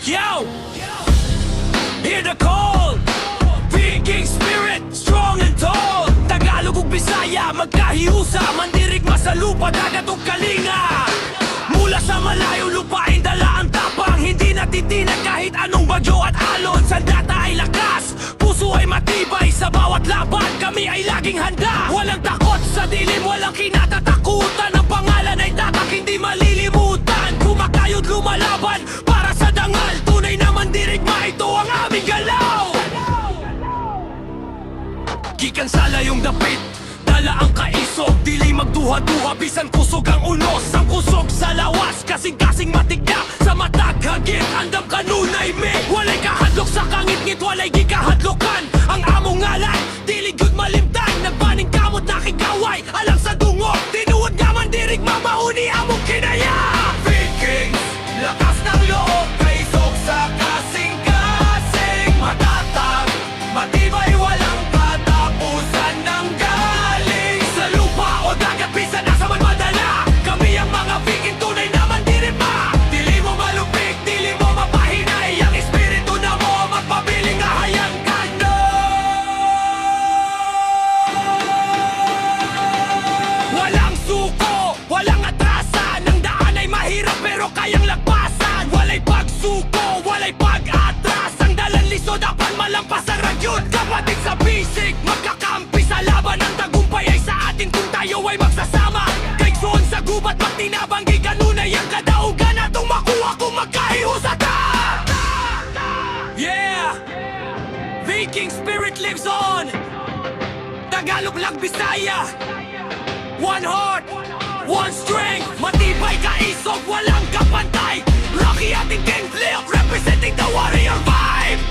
Yo! Hear the call! Viking spirit, strong and tall. Tagalog ug Bisaya, magkahiusa. Mandirigma sa lupa, dagat ug kalinga. Mula sa malayo lupain, dala ang tapang. Hindi natitinag kahit anong bagyo at alon. Sandata ay lakas, puso ay matibay. Sa bawat laban, kami ay laging handa. Walang takot sa dilim, walang kinatatakutan. Ang pangalan ay tatak, hindi malilimutan. Kumakayod lumalaban para sa dangal. Tunay na mandirigma, ito ang aming galaw. Gikan sa layong dapit, dala ang kaisog. Dili magduha-duha, bisan kusog ang unos. Ang kusog sa lawas, kasing-kasing matigya. Sa matag hagit, andam kanunay me. Walay kahadlok sa kangit-ngit, walay gikahadlokan. Ang among ngalan, dili gyud malimtan. Nagbaning kamot nakikaway, alang sa dungog. Tinuod nga mandirigma, mauni among kinaya. Vikings, lakas ng loob, kaisog sa kasing-kasing. Matatag, matibay, walang katapusan ng galing. Sa lupa o dagat, bisan nasa man madala. Kami ang mga Viking, tunay na mandirigma. Dili mo malupik, dili mo mapahinay. Ang espiritu na mo, magpabiling ahayang kano. Walang suko, walang atrasan. Ang daan ay mahirap pero kayang lagpasan. Walay pagsuko, walay pag-atras. Ang dalan lisod, apan malampas ang ragyod. Kapatid sa bisig, magkakampi sa laban. Ang tagumpay ay sa atin kung tayo ay magsasama. Kaigsoon sa gubat, magtinabanggi kanunay ang kadaugan. Atong makuha kung magkahiusata. Yeah! Viking spirit lives on. Tagalog lang Bisaya. One heart, one strength. Matibay kaisog, walang kapantay. Rocky ating King Flip, representing the warrior vibe.